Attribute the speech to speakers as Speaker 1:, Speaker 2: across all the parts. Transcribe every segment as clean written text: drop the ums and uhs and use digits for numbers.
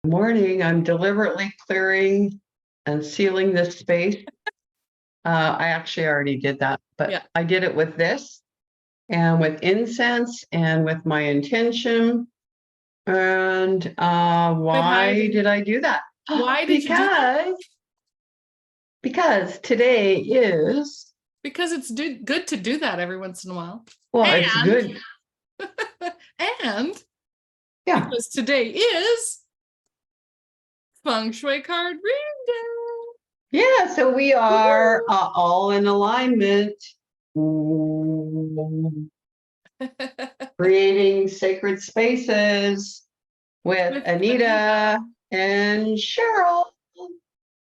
Speaker 1: Morning. I'm deliberately clearing and sealing this space. I actually already did that, but
Speaker 2: Yeah.
Speaker 1: I did it with this and with incense and with my intention. And why did I do that?
Speaker 2: Why did you do that?
Speaker 1: Because today is...
Speaker 2: Because it's good to do that every once in a while.
Speaker 1: Well, it's good.
Speaker 2: And
Speaker 1: yeah,
Speaker 2: because today is Feng Shui card reading day.
Speaker 1: Yeah, so we are all in alignment. Creating sacred spaces with Anita and Cheryl.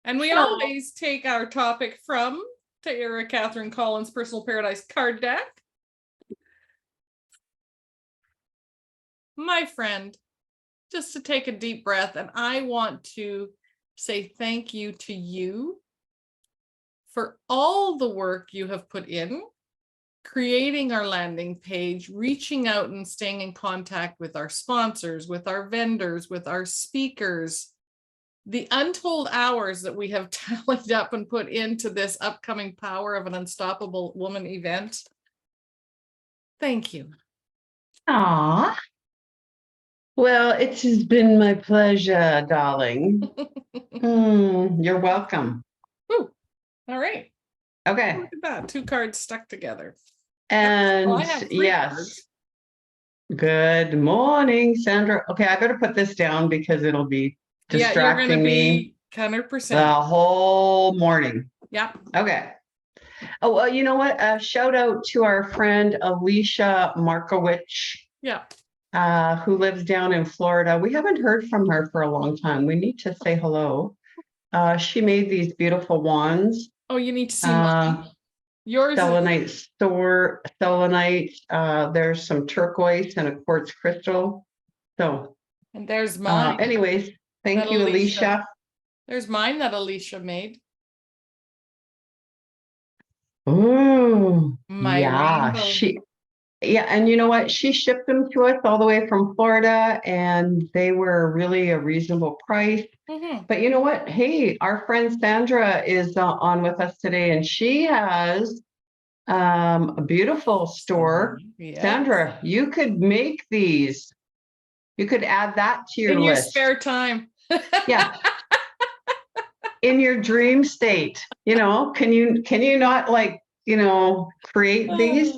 Speaker 2: And we always take our topic from Tara Catherine Collins' Personal Paradise card deck. My friend, just to take a deep breath, and I want to say thank you to you for all the work you have put in, creating our landing page, reaching out and staying in contact with our sponsors, with our vendors, with our speakers, the untold hours that we have tallied up and put into this upcoming Power of an Unstoppable Woman event. Thank you.
Speaker 1: Aww. Well, it's been my pleasure, darling. You're welcome.
Speaker 2: Ooh, all right.
Speaker 1: Okay.
Speaker 2: Look at that. 2 cards stuck together.
Speaker 1: And
Speaker 2: I have 3
Speaker 1: yes.
Speaker 2: cards.
Speaker 1: Good morning, Sandra. Okay, I better put this down because it'll be distracting me
Speaker 2: 100%
Speaker 1: the whole morning.
Speaker 2: Yeah.
Speaker 1: Okay. Oh, well, you know what? Shout out to our friend Alicia Markowicz.
Speaker 2: Yeah.
Speaker 1: Who lives down in Florida. We haven't heard from her for a long time. We need to say hello. She made these beautiful wands.
Speaker 2: Oh, you need to see mine. Yours
Speaker 1: selenite selenite. There's some turquoise and a quartz crystal. So,
Speaker 2: and there's mine.
Speaker 1: Anyways, thank you, Alicia.
Speaker 2: There's mine that Alicia made.
Speaker 1: Oh,
Speaker 2: yeah.
Speaker 1: Rainbow. And you know what? She shipped them to us all the way from Florida, and they were really a reasonable price. But you know what? Hey, our friend Sandra is on with us today, and she has a beautiful store. Yes. Sandra, you could make these. You could add that to your list. In your
Speaker 2: spare time.
Speaker 1: Yeah. In your dream state, can you not create these?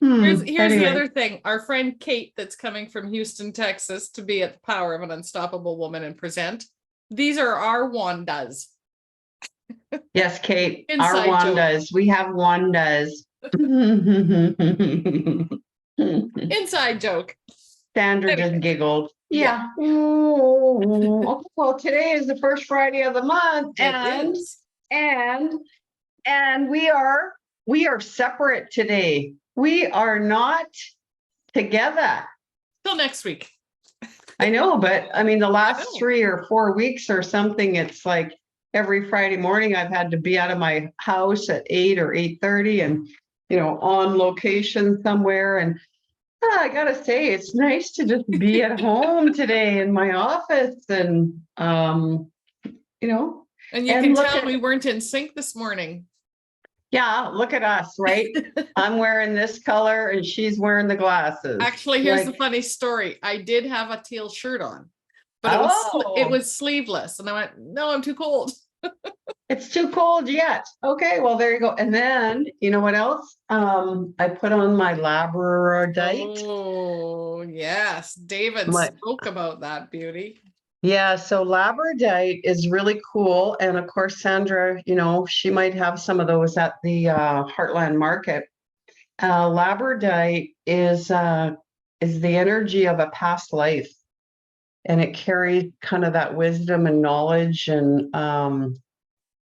Speaker 2: Here's the other thing. Our friend Kate that's coming from Houston, Texas to be at the Power of an Unstoppable Woman and present. These are our wandas.
Speaker 1: Yes, Kate, our wandas. We have wandas.
Speaker 2: Inside joke.
Speaker 1: Sandra just giggled. Yeah. Okay, well, today is the first Friday of the month, and we are separate today. We are not together.
Speaker 2: Till next week.
Speaker 1: I know, but I mean, the last 3 or 4 weeks or something, it's like every Friday morning I've had to be out of my house at 8 or 8:30 and, on location somewhere. And I gotta say, it's nice to just be at home today in my office and,
Speaker 2: And you can tell we weren't in sync this morning.
Speaker 1: Yeah, look at us, right? I'm wearing this color and she's wearing the glasses.
Speaker 2: Actually, here's the funny story. I did have a teal shirt on, but it was sleeveless. And I went, no, I'm too cold.
Speaker 1: It's too cold yet. Okay, well, there you go. And then, you know what else? I put on my labradorite.
Speaker 2: Oh, yes. David spoke about that beauty.
Speaker 1: Yeah, so labradorite is really cool. And of course, Sandra, she might have some of those at the Heartland Market. Labradorite is the energy of a past life. And it carries kind of that wisdom and knowledge. And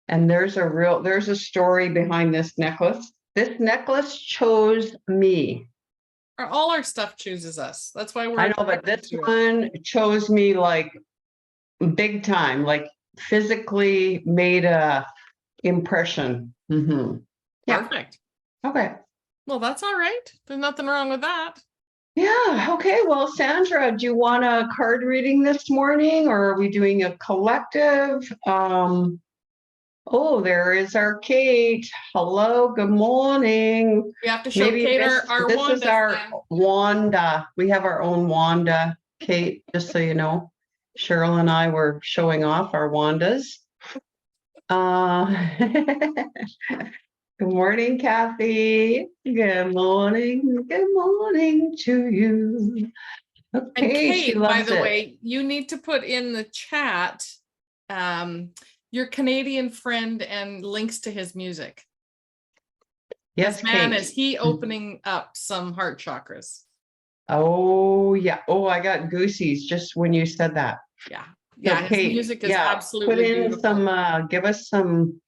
Speaker 1: there's a story behind this necklace. This necklace chose me.
Speaker 2: All our stuff chooses us. That's why
Speaker 1: I know, but this one chose me like big time, like physically made a impression.
Speaker 2: Perfect.
Speaker 1: Okay.
Speaker 2: Well, that's all right. There's nothing wrong with that.
Speaker 1: Yeah, okay. Well, Sandra, do you want a card reading this morning or are we doing a collective? Oh, there is our Kate. Hello, good morning.
Speaker 2: We have to show
Speaker 1: Maybe
Speaker 2: Kate
Speaker 1: this
Speaker 2: our
Speaker 1: this is
Speaker 2: Wanda
Speaker 1: our
Speaker 2: fan.
Speaker 1: Wanda. We have our own Wanda, Kate, just so you know. Cheryl and I were showing off our Wandas. Good morning, Kathy. Good morning. Good morning to you.
Speaker 2: And
Speaker 1: Okay, she
Speaker 2: Kate, by
Speaker 1: loves
Speaker 2: the
Speaker 1: it.
Speaker 2: way, you need to put in the chat your Canadian friend and links to his music.
Speaker 1: Yes,
Speaker 2: Man,
Speaker 1: Kate.
Speaker 2: is he opening up some heart chakras?
Speaker 1: Oh, yeah. Oh, I got goosies just when you said that.
Speaker 2: Yeah.
Speaker 1: So,
Speaker 2: Yeah, his
Speaker 1: Kate,
Speaker 2: music is
Speaker 1: yeah,
Speaker 2: absolutely
Speaker 1: put in
Speaker 2: beautiful.
Speaker 1: some,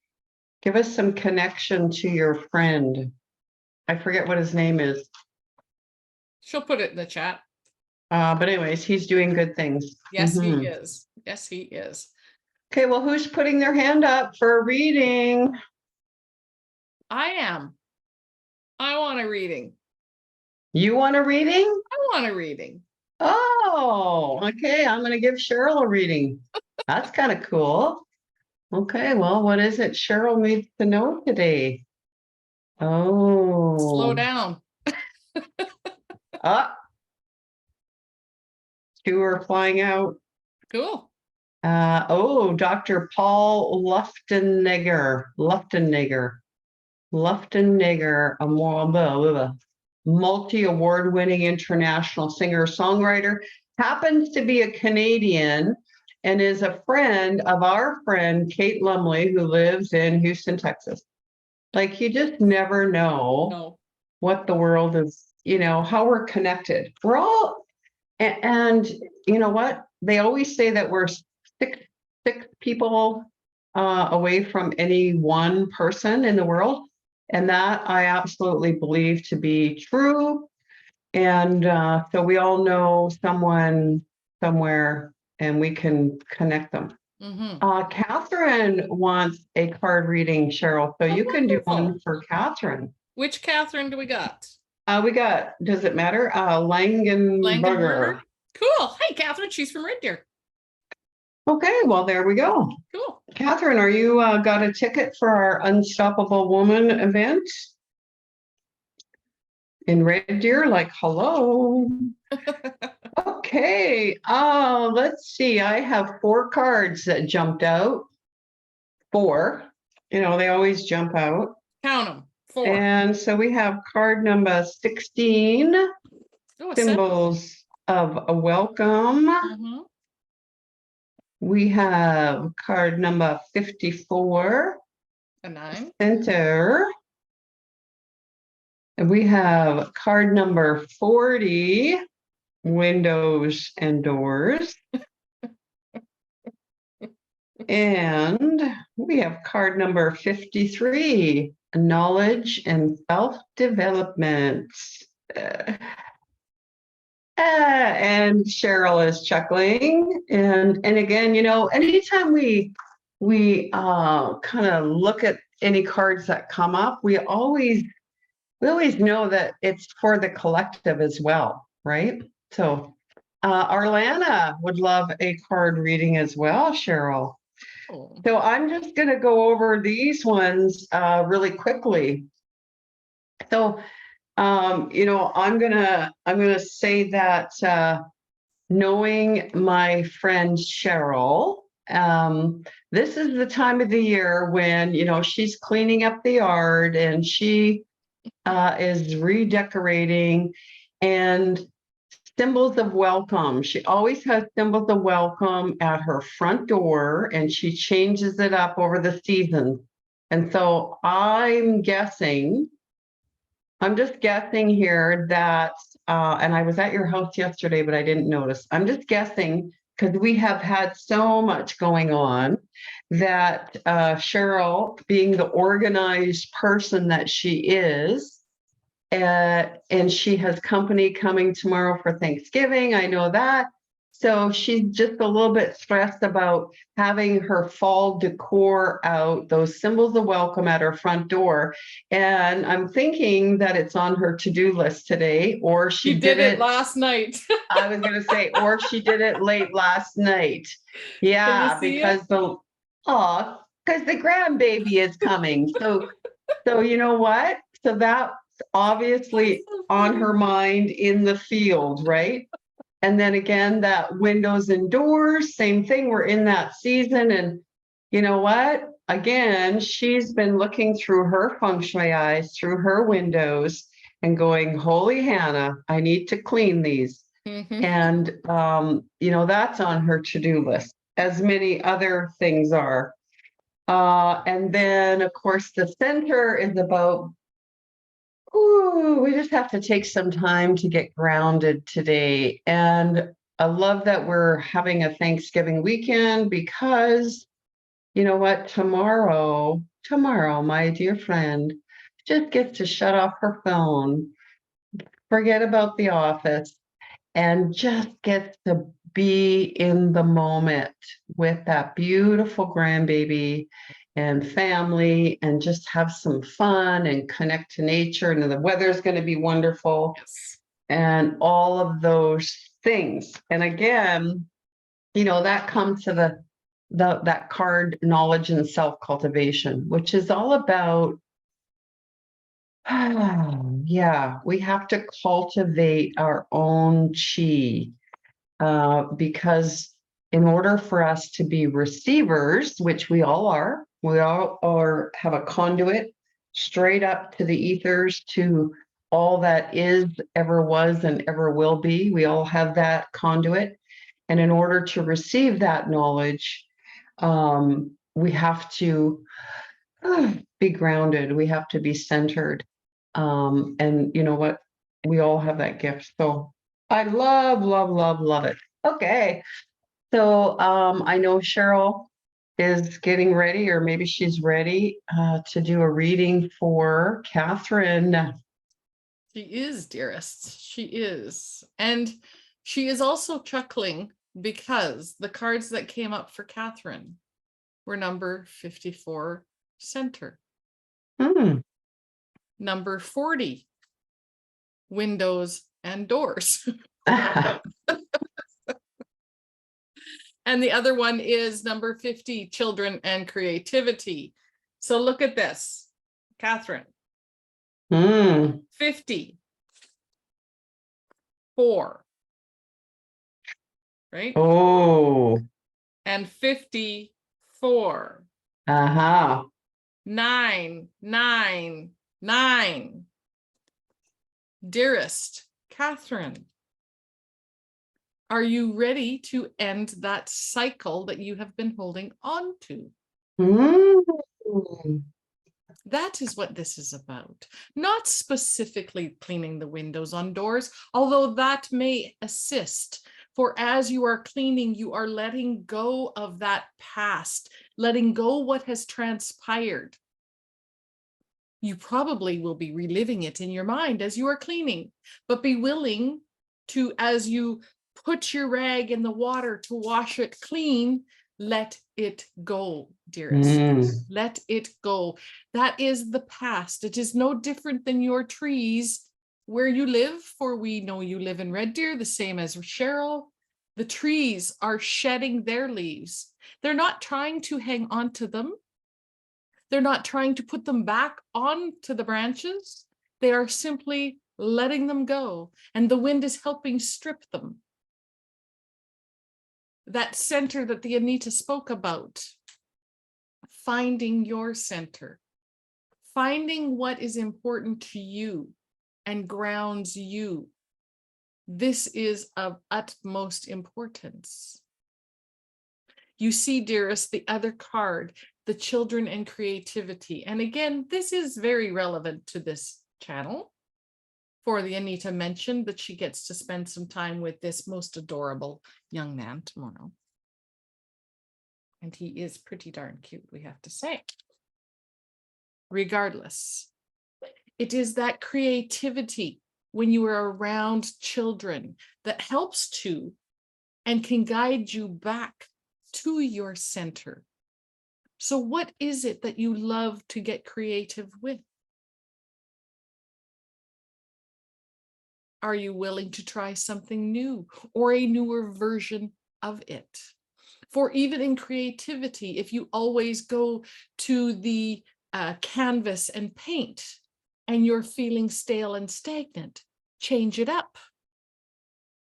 Speaker 1: give us some connection to your friend. I forget what his name is.
Speaker 2: She'll put it in the chat.
Speaker 1: But anyways, he's doing good things.
Speaker 2: Yes, he is. Yes, he is.
Speaker 1: Okay, well, who's putting their hand up for a reading?
Speaker 2: I am. I want a reading.
Speaker 1: You want a reading?
Speaker 2: I want a reading.
Speaker 1: Oh, okay. I'm going to give Cheryl a reading. That's kind of cool. Okay, well, what is it Cheryl needs to know today? Oh.
Speaker 2: Slow down.
Speaker 1: Two are flying out.
Speaker 2: Cool.
Speaker 1: Dr. Paul Luftenegger, a multi-award winning international singer-songwriter, happens to be a Canadian and is a friend of our friend Kate Lumley, who lives in Houston, Texas. Like, you just never know what the world is, how we're connected. We're all, and you know what? They always say that we're six people away from any one person in the world. And that I absolutely believe to be true. And so we all know someone somewhere and we can connect them. Catherine wants a card reading, Cheryl. So you can do one for Catherine.
Speaker 2: Which Catherine do we got?
Speaker 1: We got, does it matter? Langenberger.
Speaker 2: Cool. Hey, Catherine, she's from Red Deer.
Speaker 1: Okay, well, there we go.
Speaker 2: Cool.
Speaker 1: Catherine, are you got a ticket for our Unstoppable Woman event in Red Deer? Like, hello. Okay, let's see. I have 4 cards that jumped out. 4, they always jump out.
Speaker 2: Count them. 4.
Speaker 1: And so we have card number 16, symbols of a welcome. We have card number 54,
Speaker 2: a 9,
Speaker 1: center. And we have card number 40, windows and doors. And we have card number 53, knowledge and self-development. And Cheryl is chuckling. And again, anytime we kind of look at any cards that come up, we always know that it's for the collective as well, right? So Arlana would love a card reading as well, Cheryl. So I'm just going to go over these ones really quickly. So, I'm gonna say that knowing my friend Cheryl, this is the time of the year when she's cleaning up the yard and she is redecorating and symbols of welcome. She always has symbols of welcome at her front door and she changes it up over the seasons. And so I'm just guessing here that, and I was at your house yesterday, but I didn't notice. I'm just guessing because we have had so much going on that Cheryl, being the organized person that she is, and she has company coming tomorrow for Thanksgiving. I know that. So she's just a little bit stressed about having her fall decor out, those symbols of welcome at her front door. And I'm thinking that it's on her to-do list today, or she
Speaker 2: You
Speaker 1: did
Speaker 2: did it
Speaker 1: it.
Speaker 2: last night.
Speaker 1: I was going to say, or she did it late last night.
Speaker 2: Can
Speaker 1: Yeah,
Speaker 2: you see
Speaker 1: because
Speaker 2: it?
Speaker 1: because the grandbaby is coming. So you know what? So that's obviously
Speaker 2: So
Speaker 1: on
Speaker 2: funny.
Speaker 1: her mind in the field, right? And then again, that windows and doors, same thing. We're in that season. And you know what? Again, she's been looking through her feng shui eyes, through her windows, and going, Holy Hannah, I need to clean these.
Speaker 2: Mhm.
Speaker 1: And, that's on her to-do list, as many other things are. And then, of course, the center is about, we just have to take some time to get grounded today. And I love that we're having a Thanksgiving weekend because, you know what, tomorrow, my dear friend just gets to shut off her phone, forget about the office, and just gets to be in the moment with that beautiful grandbaby and family and just have some fun and connect to nature. And the weather's going to be wonderful
Speaker 2: Yes.
Speaker 1: and all of those things. And again, that comes to that card, knowledge and self-cultivation, which is all about yeah, we have to cultivate our own chi, because in order for us to be receivers, which we all are, we all are, have a conduit straight up to the ethers, to all that is, ever was, and ever will be. We all have that conduit. And in order to receive that knowledge, we have to be grounded. We have to be centered. And you know what? We all have that gift. So I love, love, love, love it. Okay. So I know Cheryl is getting ready, or maybe she's ready to do a reading for Catherine.
Speaker 2: She is, dearest. She is. And she is also chuckling because the cards that came up for Catherine were number 54, center,
Speaker 1: Hmm.
Speaker 2: number 40, windows and doors. And the other one is number 50, children and creativity. So look at this, Catherine.
Speaker 1: Hmm.
Speaker 2: 54, right?
Speaker 1: Oh.
Speaker 2: And 54.
Speaker 1: Uh-huh.
Speaker 2: 9, 9, 9. Dearest Catherine, are you ready to end that cycle that you have been holding on to?
Speaker 1: Hmm.
Speaker 2: That is what this is about. Not specifically cleaning the windows on doors, although that may assist. For as you are cleaning, you are letting go of that past, letting go what has transpired. You probably will be reliving it in your mind as you are cleaning, but be willing to, as you put your rag in the water to wash it clean, let it go, dearest. Let it go. That is the past. It is no different than your trees where you live, for we know you live in Red Deer, the same as Cheryl. The trees are shedding their leaves. They're not trying to hang on to them. They're not trying to put them back onto the branches. They are simply letting them go, and the wind is helping strip them. That center that the Anita spoke about, finding your center, finding what is important to you and grounds you. This is of utmost importance. You see, dearest, the other card, the children and creativity. And again, this is very relevant to this channel. For the Anita mentioned that she gets to spend some time with this most adorable young man tomorrow. And he is pretty darn cute, we have to say. Regardless, it is that creativity when you are around children that helps to and can guide you back to your center. So what is it that you love to get creative with? Are you willing to try something new or a newer version of it? For even in creativity, if you always go to the canvas and paint and you're feeling stale and stagnant, change it up.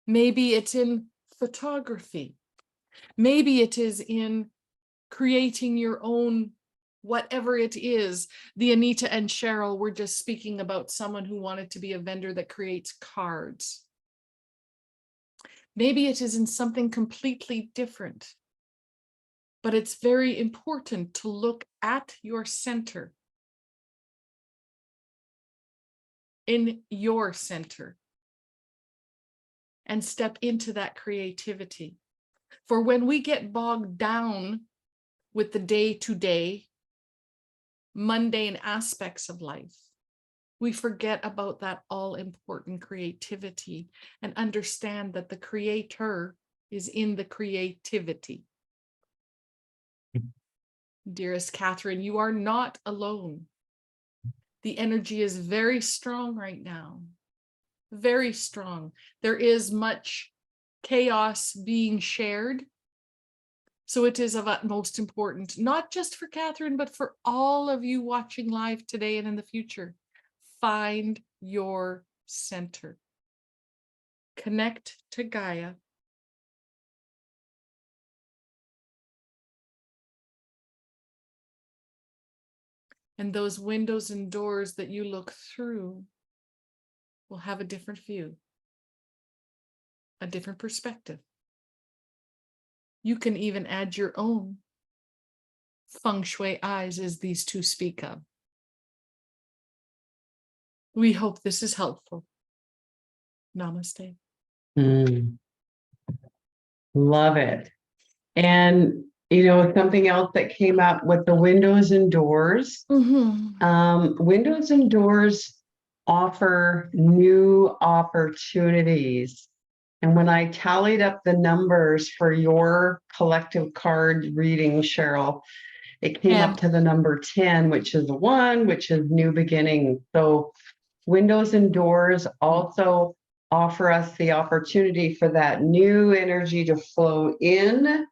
Speaker 2: Maybe it's in photography. Maybe it is in creating your own, whatever it is. The Anita and Cheryl were just speaking about someone who wanted to be a vendor that creates cards. Maybe it is in something completely different. But it's very important to look at your center, in your center, and step into that creativity. For when we get bogged down with the day-to-day, mundane aspects of life, we forget about that all-important creativity and understand that the creator is in the creativity. Dearest Catherine, you are not alone. The energy is very strong right now. Very strong. There is much chaos being shared. So it is of utmost importance, not just for Catherine, but for all of you watching live today and in the future. Find your center. Connect to Gaia. And those windows and doors that you look through will have a different view, a different perspective. You can even add your own feng shui eyes, as these two speak of. We hope this is helpful. Namaste.
Speaker 1: Love it. And, you know, something else that came up with the windows and doors. Windows and doors offer new opportunities. And when I tallied up the numbers for your collective card reading, Cheryl, it came up to the number 10, which is the one, which is new beginning. So windows and doors also offer us the opportunity for that new energy to flow in,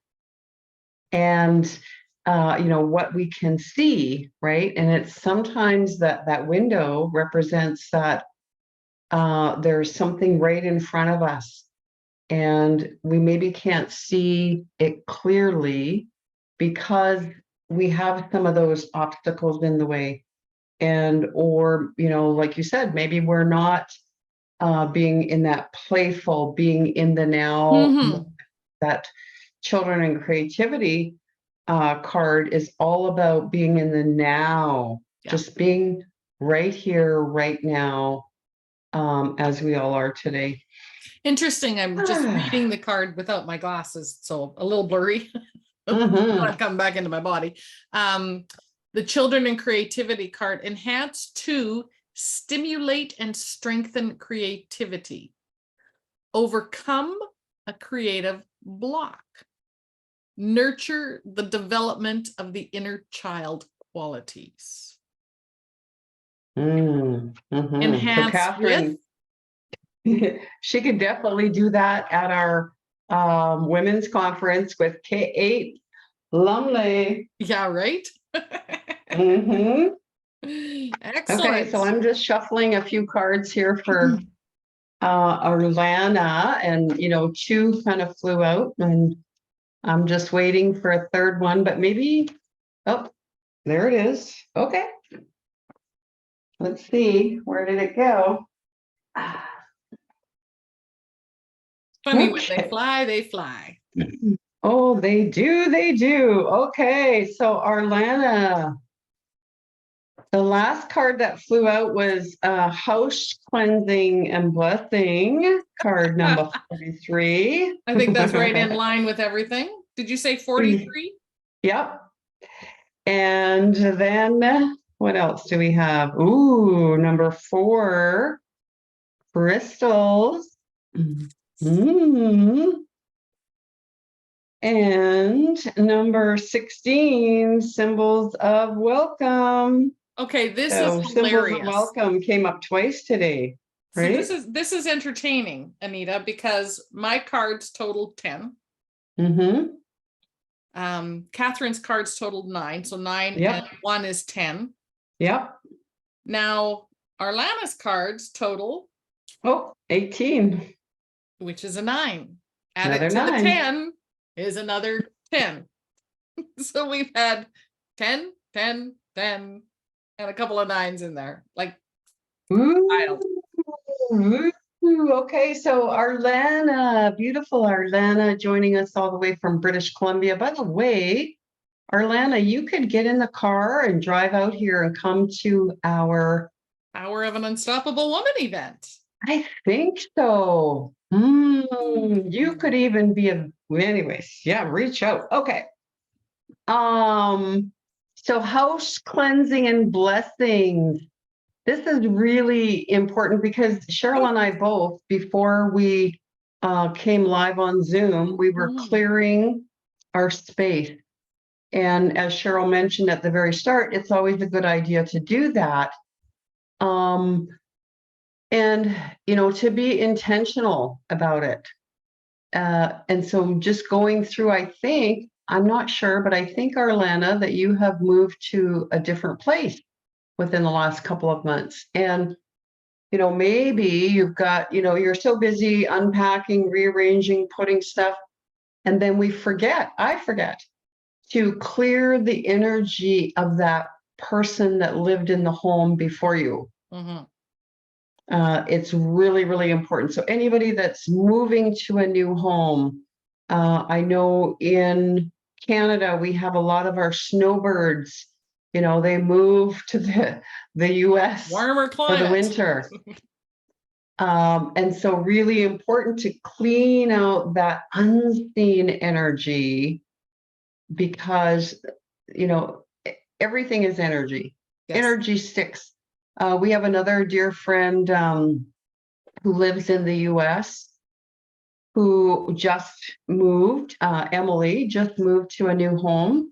Speaker 1: and you know, what we can see, right? And it's sometimes that window represents that there's something right in front of us, and we maybe can't see it clearly because we have some of those obstacles in the way. And, or, you know, like you said, maybe we're not being in that playful, being in the now. That children and creativity card is all about being in the now, just being right here, right now, as we all are today.
Speaker 2: Interesting. I'm just reading the card without my glasses, so a little blurry. I'm coming back into my body. The children and creativity card, enhance to stimulate and strengthen creativity, overcome a creative block, nurture the development of the inner child qualities.
Speaker 1: So Catherine, she could definitely do that at our women's conference with K8 Lumley.
Speaker 2: Yeah, right.
Speaker 1: Excellent.
Speaker 2: Okay,
Speaker 1: so I'm just shuffling a few cards here for Orlana, and you know, 2 kind of flew out, and I'm just waiting for a third one, but maybe, oh, there it is. Okay, let's see, where did it go?
Speaker 2: Funny, when they fly, they fly.
Speaker 1: Oh, they do, they do. Okay, so Orlana, the last card that flew out was House Cleansing and Blessing, card number 43.
Speaker 2: I think that's right in line with everything. Did you say 43?
Speaker 1: Yep. And then what else do we have? Ooh, number 4, crystals. And number 16, symbols of welcome.
Speaker 2: Okay, this
Speaker 1: So
Speaker 2: is
Speaker 1: symbols of
Speaker 2: hilarious.
Speaker 1: welcome came up twice today,
Speaker 2: So
Speaker 1: right?
Speaker 2: this is entertaining, Anita, because my cards totaled 10.
Speaker 1: Mm-hmm.
Speaker 2: Catherine's cards totaled 9, so 9
Speaker 1: Yep.
Speaker 2: and 1 is 10.
Speaker 1: Yep.
Speaker 2: Now Arlana's cards total,
Speaker 1: 18.
Speaker 2: which is a 9. Add
Speaker 1: Another
Speaker 2: it to
Speaker 1: 9.
Speaker 2: the 10 is another 10. So we've had 10, 10, 10, and a couple of 9s in there. Like,
Speaker 1: Ooh, ooh, okay, so Arlana, beautiful Arlana, joining us all the way from British Columbia. By the way, Arlana, you could get in the car and drive out here and come to our,
Speaker 2: Power of an Unstoppable Woman event.
Speaker 1: I think so. You could even be anyways, yeah, reach out. Okay. So house cleansing and blessings. This is really important because Cheryl and I both, before we came live on Zoom, we were clearing our space. And as Cheryl mentioned at the very start, it's always a good idea to do that. And, to be intentional about it. And so just going through, I'm not sure, but I think, Arlana, that you have moved to a different place within the last couple of months. And, maybe you've got, you're so busy unpacking, rearranging, putting stuff, and then I forget to clear the energy of that person that lived in the home before you. It's really, really important. So anybody that's moving to a new home, I know in Canada, we have a lot of our snowbirds, they move to the US
Speaker 2: Warmer
Speaker 1: for
Speaker 2: climate.
Speaker 1: the winter. And so really important to clean out that unseen energy because, everything is energy.
Speaker 2: Yes.
Speaker 1: Energy sticks. We have another dear friend who lives in the US who just moved, Emily, just moved to a new home.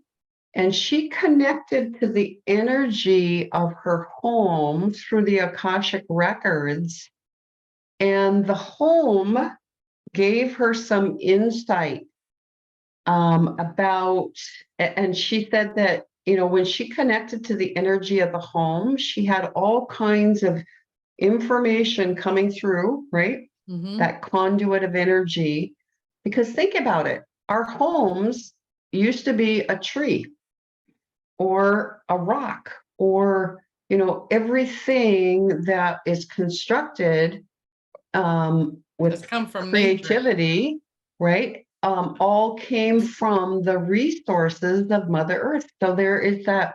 Speaker 1: And she connected to the energy of her home through the Akashic records. And the home gave her some insight about, and she said that, when she connected to the energy of the home, she had all kinds of information coming through, right? That conduit of energy. Because think about it, our homes used to be a tree or a rock or, everything that is constructed with
Speaker 2: come from
Speaker 1: creativity, nature. Right? All came from the resources of Mother Earth. So there is that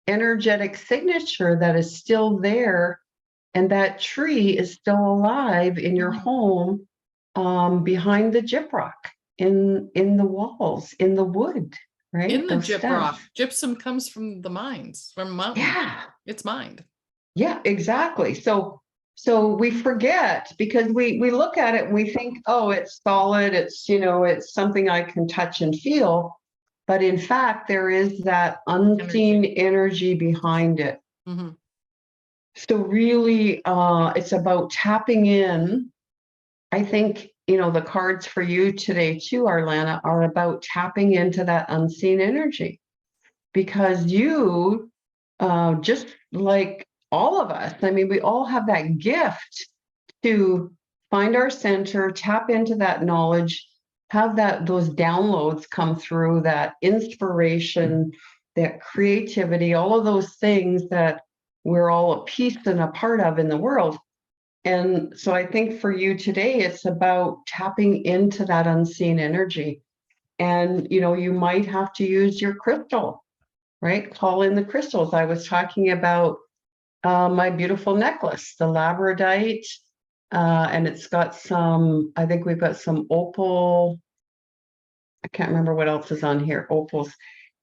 Speaker 1: energetic signature that is still there, and that tree is still alive in your home, behind the gyprock, in the walls, in the wood, right?
Speaker 2: In the gyprock. Gypsum comes from the mines, from mountains.
Speaker 1: Yeah,
Speaker 2: it's mined.
Speaker 1: Yeah, exactly. So we forget because we look at it and we think, oh, it's solid. It's, it's something I can touch and feel. But in fact, there is that unseen energy behind it. So really, it's about tapping in. I think, the cards for you today too, Arlana, are about tapping into that unseen energy. Because you, just like all of us, I mean, we all have that gift to find our center, tap into that knowledge, have those downloads come through, that inspiration, that creativity, all of those things that we're all a piece and a part of in the world. And so I think for you today, it's about tapping into that unseen energy. And, you might have to use your crystal, right? Call in the crystals. I was talking about my beautiful necklace, the labradorite, and it's got I think we've got some opal. I can't remember what else is on here, opals.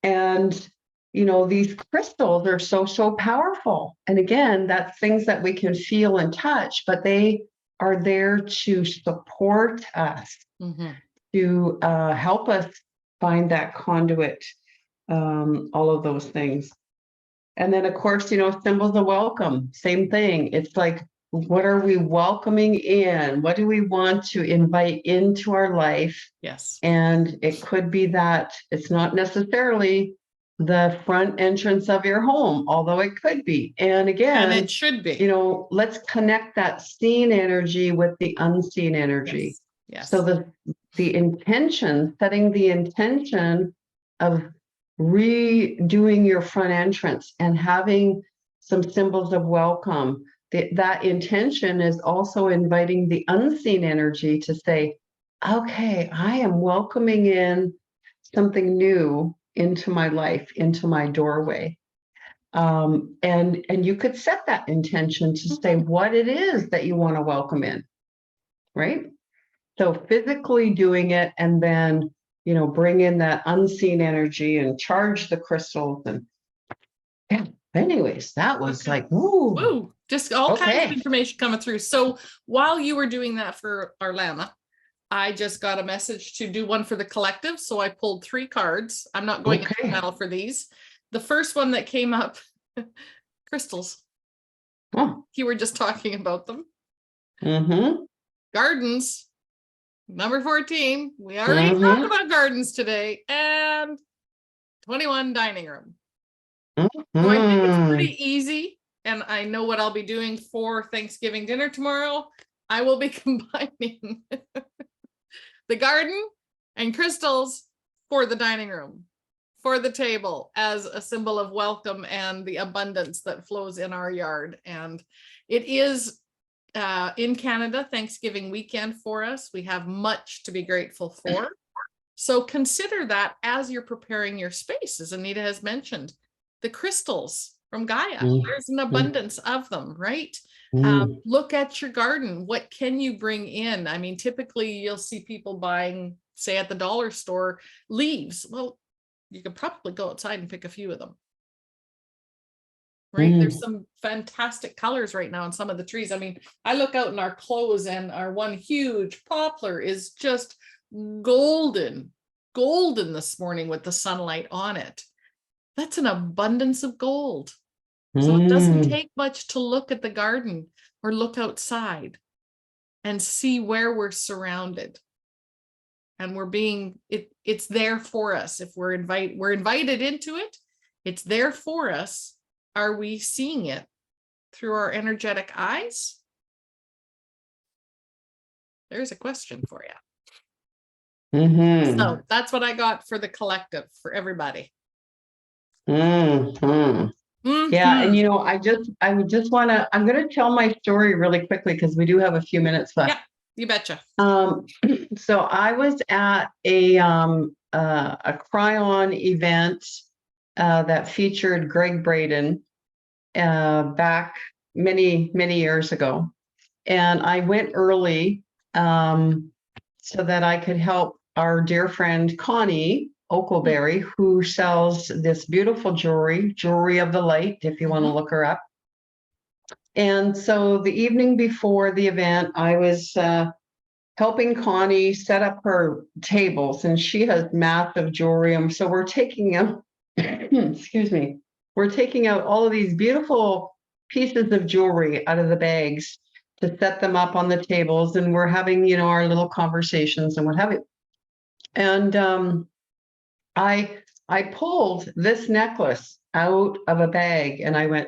Speaker 1: And, these crystals are so powerful. And again, that's things that we can feel and touch, but they are there to support us, to help us find that conduit, all of those things. And then, of course, symbols of welcome, same thing. It's like, what are we welcoming in? What do we want to invite into our life?
Speaker 2: Yes.
Speaker 1: And it could be that it's not necessarily the front entrance of your home, although it could be. And again,
Speaker 2: And it should be.
Speaker 1: Let's connect that seen energy with the unseen energy.
Speaker 2: Yes.
Speaker 1: So the intention, setting the intention of redoing your front entrance and having some symbols of welcome. That intention is also inviting the unseen energy to say, okay, I am welcoming in something new into my life, into my doorway. And you could set that intention to say what it is that you want to welcome in, right? So physically doing it, and then, bring in that unseen energy and charge the crystals. And yeah, anyways, that was like, woo.
Speaker 2: Woo, just all kinds of
Speaker 1: Okay.
Speaker 2: information coming through. So while you were doing that for our Lama, I just got a message to do one for the collective. So I pulled 3 cards. I'm not going into battle for these. The first one that came up, crystals.
Speaker 1: Oh.
Speaker 2: You were just talking about them.
Speaker 1: Mm-hmm.
Speaker 2: Gardens, number 14. We already talked about gardens today. And 21, dining room. So I think it's pretty easy. And I know what I'll be doing for Thanksgiving dinner tomorrow. I will be combining the garden and crystals for the dining room, for the table, as a symbol of welcome and the abundance that flows in our yard. And it is in Canada, Thanksgiving weekend for us. We have much to be grateful for. So consider that as you're preparing your space, as Anita has mentioned. The crystals from Gaia, there's an abundance of them, right? Look at your garden. What can you bring in? I mean, typically you'll see people buying, say at the dollar store, leaves. Well, you could probably go outside and pick a few of them. Right? There's some fantastic colors right now in some of the trees. I mean, I look out in our clothes and our one huge poplar is just golden this morning with the sunlight on it. That's an abundance of gold. So it doesn't take much to look at the garden or look outside and see where we're surrounded. And it's there for us. If we're invited into it, it's there for us. Are we seeing it through our energetic eyes? There's a question for you. So that's what I got for the collective, for everybody.
Speaker 1: Yeah, and I just want to, I'm going to tell my story really quickly because we do have a few minutes left.
Speaker 2: Yeah, you betcha.
Speaker 1: So I was at a cryon event that featured Greg Braden back many years ago, and I went early so that I could help our dear friend Connie Oakleberry, who sells this beautiful jewelry of the light, if you want to look her up. And so the evening before the event, I was helping Connie set up her tables, and she has massive jewelry. So we're taking out, excuse me, we're taking out all of these beautiful pieces of jewelry out of the bags to set them up on the tables, and we're having, our little conversations and what have you. And I pulled this necklace out of a bag, and I went,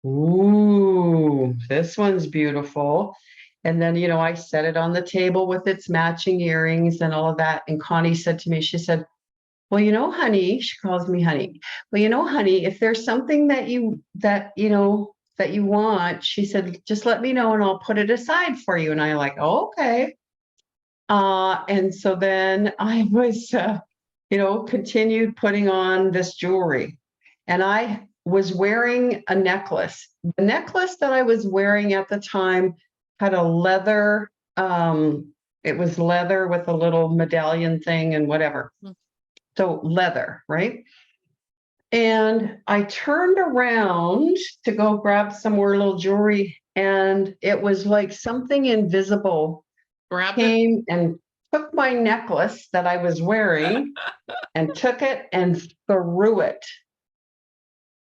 Speaker 1: ooh, this one's beautiful. And then, I set it on the table with its matching earrings and all of that. And Connie said to me, she said, well, honey, she calls me honey. Well, honey, if there's something that you want, she said, just let me know and I'll put it aside for you. And I like, oh, okay. And so then I was, continued putting on this jewelry, and I was wearing a necklace. The necklace that I was wearing at the time had a leather, it was leather with a little medallion thing and whatever. So leather, right? And I turned around to go grab some more little jewelry, and it was like something invisible came and took my necklace that I was wearing and took it and threw it.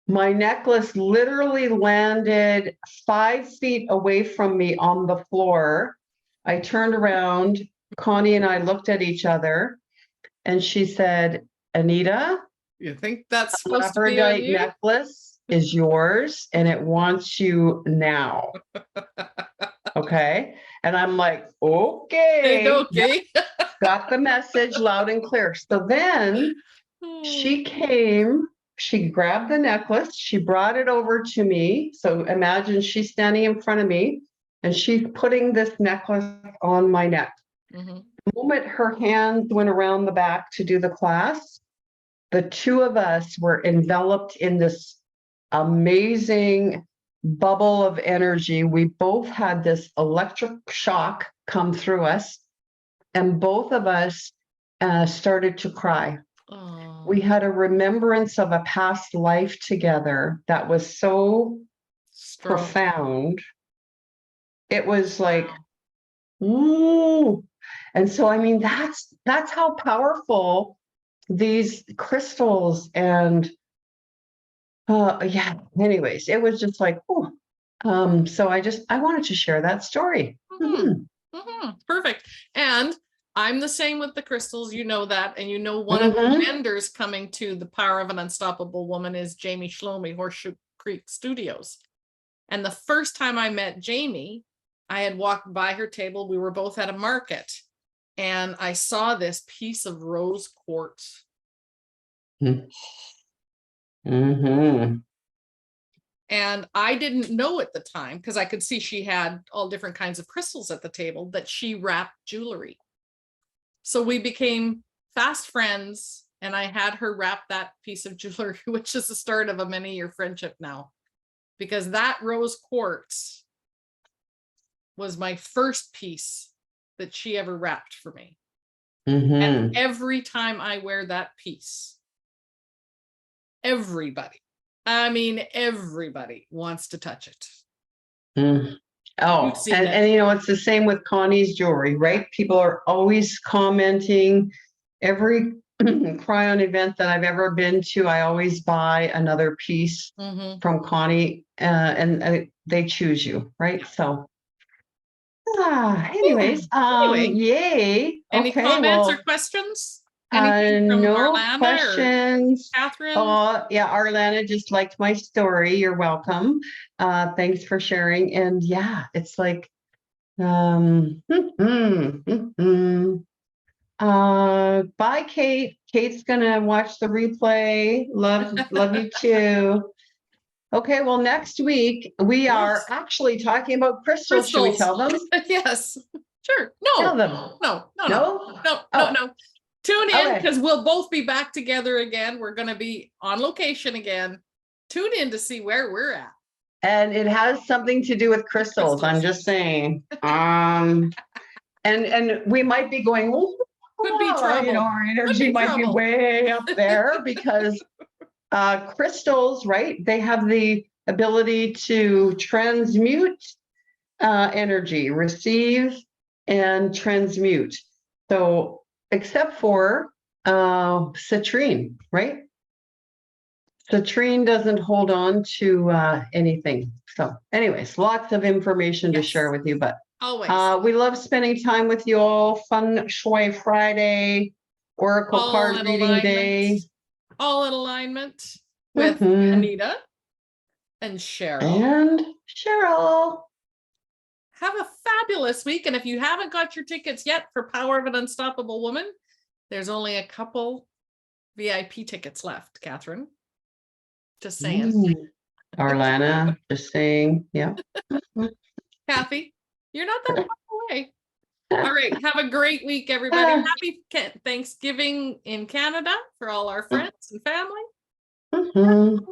Speaker 1: My necklace literally landed 5 feet away from me on the floor. I turned around, Connie and I looked at each other, and she said, Anita,
Speaker 2: You think that's supposed to be on
Speaker 1: labradorite
Speaker 2: you?
Speaker 1: necklace is yours and it wants you now. Okay. And I'm like, okay,
Speaker 2: Okay.
Speaker 1: got the message loud and clear. So then she came, she grabbed the necklace, she brought it over to me. So imagine she's standing in front of me and she's putting this necklace on my neck.
Speaker 2: Mhm.
Speaker 1: The moment her hands went around the back to do the clasp, the two of us were enveloped in this amazing bubble of energy. We both had this electric shock come through us, and both of us started to cry.
Speaker 2: Oh,
Speaker 1: We had a remembrance of a past life together that was so
Speaker 2: strong.
Speaker 1: profound. It was like, ooh. And so, I mean, that's how powerful these crystals and yeah, anyways, it was just like, oh, so I wanted to share that story.
Speaker 2: Mhm. Perfect. And I'm the same with the crystals, you know that, and you know one of the
Speaker 1: Mhm.
Speaker 2: vendors coming to the Power of an Unstoppable Woman is Jamie Shlomi, Horseshoe Creek Studios. And the first time I met Jamie, I had walked by her table. We were both at a market, and I saw this piece of rose quartz.
Speaker 1: Mhm.
Speaker 2: And I didn't know at the time, because I could see she had all different kinds of crystals at the table, that she wrapped jewelry. So we became fast friends, and I had her wrap that piece of jewelry, which is the start of a many-year friendship now, because that rose quartz was my first piece that she ever wrapped for me. And
Speaker 1: Mhm.
Speaker 2: every time I wear that piece, everybody, I mean, everybody wants to touch it.
Speaker 1: Mm.
Speaker 2: You've
Speaker 1: Oh,
Speaker 2: seen it.
Speaker 1: and you know, it's the same with Connie's jewelry, right? People are always commenting. Every cryon event that I've ever been to, I always buy another piece
Speaker 2: Mhm.
Speaker 1: from Connie, and they choose you, right? So, anyways,
Speaker 2: Anyway,
Speaker 1: yay.
Speaker 2: any
Speaker 1: Okay,
Speaker 2: comments or
Speaker 1: well,
Speaker 2: questions? Anything from
Speaker 1: no
Speaker 2: Arlana or
Speaker 1: questions.
Speaker 2: Catherine?
Speaker 1: Oh, yeah, Arlana just liked my story. You're welcome. Thanks for sharing. And yeah, it's like, bye, Kate. Kate's gonna watch the replay. Love you too. Okay, well, next week we are
Speaker 2: Yes.
Speaker 1: actually talking about crystals. Should we tell them?
Speaker 2: Yes, sure.
Speaker 1: Tell
Speaker 2: No,
Speaker 1: them.
Speaker 2: no, no, no,
Speaker 1: No?
Speaker 2: no,
Speaker 1: Oh,
Speaker 2: no. Tune in,
Speaker 1: okay.
Speaker 2: because we'll both be back together again. We're going to be on location again. Tune in to see where we're at.
Speaker 1: And it has something to do with crystals. I'm just saying. And we might be going, oh,
Speaker 2: Could be trouble.
Speaker 1: you know, our energy
Speaker 2: be
Speaker 1: might be
Speaker 2: trouble.
Speaker 1: way up there because crystals, right? They have the ability to transmute energy, receive and transmute. So, except for citrine, right? Citrine doesn't hold on to anything. So, anyways, lots of information to
Speaker 2: Yes.
Speaker 1: share with you, but
Speaker 2: Always.
Speaker 1: we love spending time with you all. Fun Shui Friday, Oracle
Speaker 2: All
Speaker 1: card
Speaker 2: in
Speaker 1: reading
Speaker 2: alignment.
Speaker 1: day.
Speaker 2: All in alignment with
Speaker 1: Mhm.
Speaker 2: Anita and Cheryl.
Speaker 1: And Cheryl.
Speaker 2: Have a fabulous week. And if you haven't got your tickets yet for Power of an Unstoppable Woman, there's only a couple VIP tickets left, Catherine. Just saying.
Speaker 1: Arlana, just saying. Yeah.
Speaker 2: Kathy, you're not that far away. All right. Have a great week, everybody. Happy Thanksgiving in Canada for all our friends and family.
Speaker 1: Mhm.